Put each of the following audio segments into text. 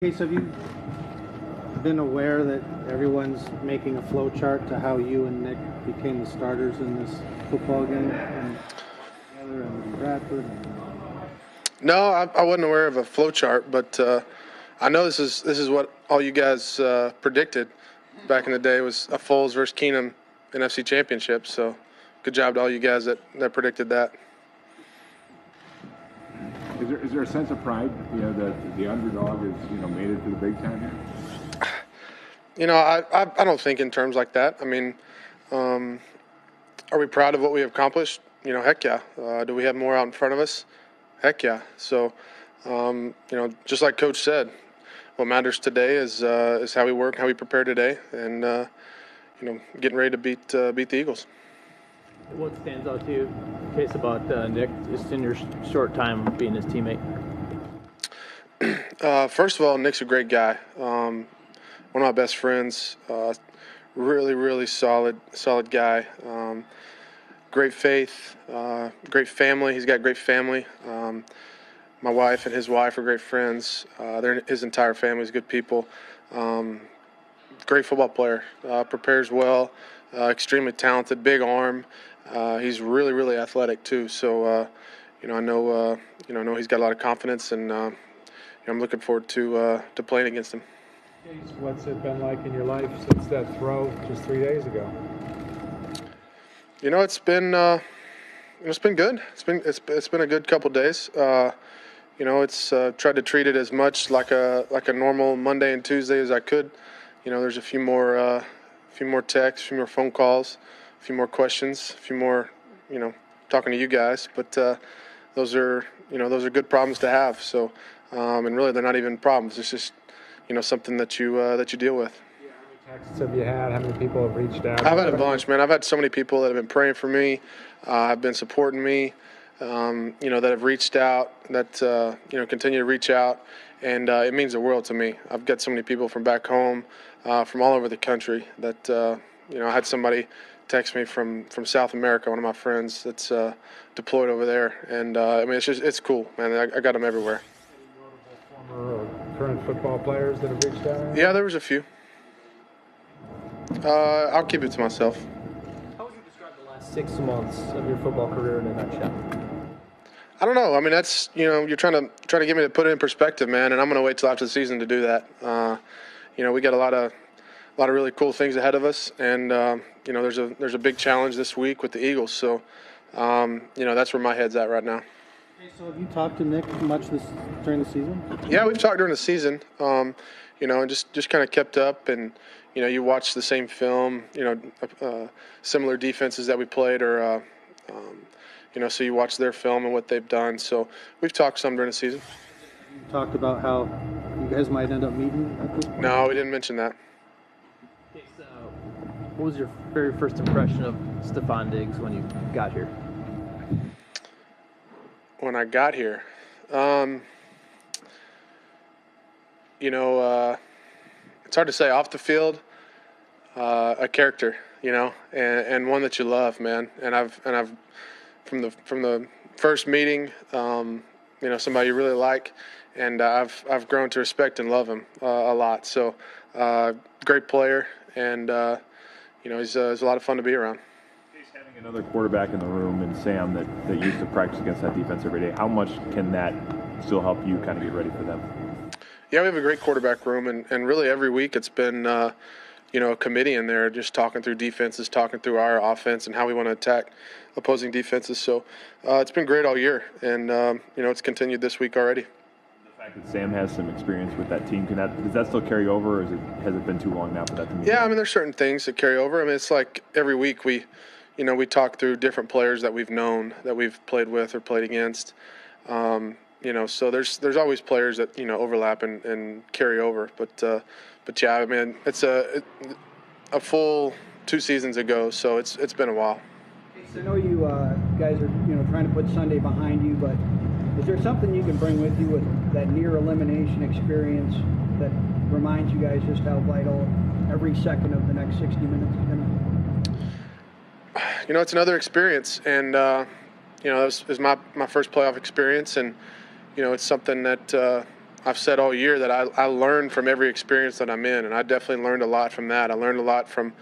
Okay, so have you been aware that everyone's making a flow chart to how you and Nick became the starters in this football game, and together and Bradford? No, I wasn't aware of a flow chart, but I know this is what all you guys predicted back in the day was a Foles versus Keenum NFC Championship. So, good job to all you guys that predicted that. Is there a sense of pride, that the underdog has, made it to the big time here? I don't think in terms like that. I mean, are we proud of what we have accomplished? Heck yeah. Do we have more out in front of us? Heck yeah. So, just like Coach said, what matters today is how we work, how we prepare today, and getting ready to beat the Eagles. What stands out to you, Case, about Nick, just in your short time being his teammate? First of all, Nick's a great guy. One of my best friends. Really, really solid guy. Great faith. Great family. He's got great family. My wife and his wife are great friends. His entire family is good people. Great football player. Prepares well. Extremely talented. Big arm. He's really, really athletic too. So, I know he's got a lot of confidence, and I'm looking forward to playing against him. What's it been like in your life since that throw just 3 days ago? It's been good. It's been a good couple days. It's tried to treat it as much like a normal Monday and Tuesday as I could. There's a few more texts, a few more phone calls, a few more questions, a few more, talking to you guys. But those are good problems to have. So, and really, they're not even problems. It's just, something that you deal with. Yeah, how many texts have you had? How many people have reached out? I've had a bunch, man. I've had so many people that have been praying for me, have been supporting me, that have reached out, that continue to reach out, and it means the world to me. I've got so many people from back home, from all over the country that I had somebody text me from South America, one of my friends that's deployed over there, and it's cool, man. I got them everywhere. Former or current football players that have reached out? Yeah, there was a few. I'll keep it to myself. How would you describe the last 6 months of your football career in a nutshell? I don't know. I mean, that's you're trying to get me to put it in perspective, man, and I'm going to wait till after the season to do that. We got a lot of really cool things ahead of us, and there's a big challenge this week with the Eagles. So, that's where my head's at right now. Okay, so have you talked to Nick much during the season? Yeah, we've talked during the season. And just kind of kept up, and you watch the same film. Similar defenses that we played, or so you watch their film and what they've done. So we've talked some during the season. You talked about how you guys might end up meeting at this point? No, we didn't mention that. Okay, so what was your very first impression of Stephon Diggs when you got here? When I got here, it's hard to say. Off the field, a character, and one that you love, man. And I've from the first meeting, somebody you really like, and I've grown to respect and love him a lot. So, great player, and he's a lot of fun to be around. Having another quarterback in the room and Sam that used to practice against that defense every day, how much can that still help you kind of get ready for them? Yeah, we have a great quarterback room, and really every week it's been, a committee in there just talking through defenses, talking through our offense and how we want to attack opposing defenses. So it's been great all year, and, it's continued this week already. The fact that Sam has some experience with that team, does that still carry over, or has it been too long now for that to mean? Yeah, I mean, there's certain things that carry over. I mean, it's like every week we talk through different players that we've known, that we've played with or played against. So there's always players that overlap and carry over. But yeah, I mean, it's a full 2 seasons ago, so it's been a while. I know you guys are trying to put Sunday behind you, but is there something you can bring with you with that near elimination experience that reminds you guys just how vital every second of the next 60 minutes is going to? It's another experience, and this is my first playoff experience, and it's something that I've said all year that I learn from every experience that I'm in, and I definitely learned a lot from that. I learned a lot from,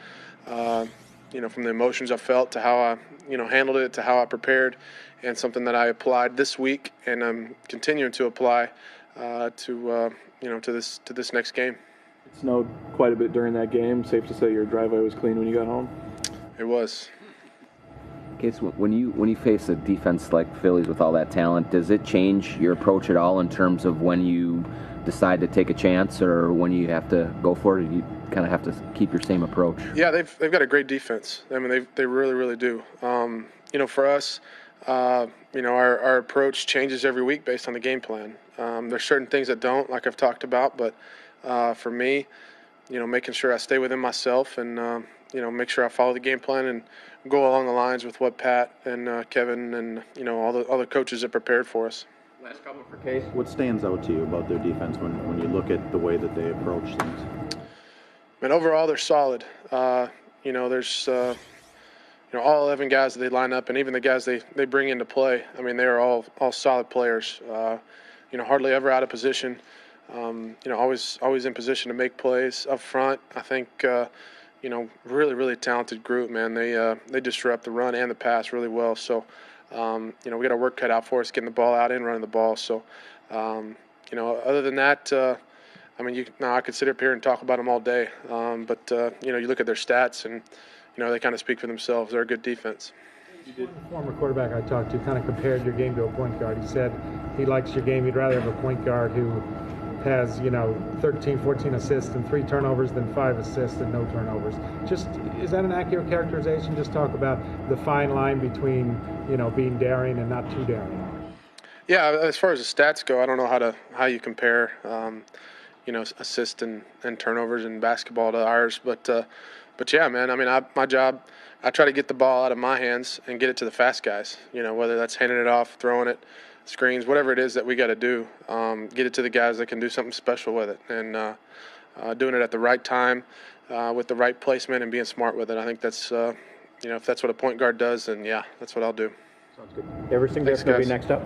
from the emotions I felt to how I, handled it to how I prepared, and something that I applied this week and I'm continuing to apply to this next game. It snowed quite a bit during that game. Safe to say your driveway was clean when you got home? It was. Okay, so when you face a defense like Phillies with all that talent, does it change your approach at all in terms of when you decide to take a chance or when you have to go for it? You kind of have to keep your same approach. Yeah, they've got a great defense. I mean, they really, really do. For us, our approach changes every week based on the game plan. There's certain things that don't, like I've talked about, but for me, making sure I stay within myself and make sure I follow the game plan and go along the lines with what Pat and Kevin and all the other coaches have prepared for us. Last couple for Case. What stands out to you about their defense when you look at the way that they approach things? And overall, they're solid. There's all 11 guys that they line up, and even the guys they bring into play. I mean, they are all solid players. Hardly ever out of position. Always in position to make plays up front. I think really, really talented group, man. They disrupt the run and the pass really well. So, we got our work cut out for us getting the ball out and running the ball. So, other than that, I could sit up here and talk about them all day. But you look at their stats and, they kind of speak for themselves. They're a good defense. One former quarterback I talked to kind of compared your game to a point guard. He said he likes your game. He'd rather have a point guard who has 13, 14 assists and 3 turnovers than 5 assists and no turnovers. Just, is that an accurate characterization? Just talk about the fine line between being daring and not too daring. Yeah, as far as the stats go, I don't know how you compare assists and turnovers in basketball to ours, but yeah, man. I mean, my job, I try to get the ball out of my hands and get it to the fast guys. Whether that's handing it off, throwing it, screens, whatever it is that we got to do, get it to the guys that can do something special with it, and doing it at the right time, with the right placement and being smart with it. I think that's, if that's what a point guard does, then yeah, that's what I'll do. Sounds good. Everything that's going to be next up?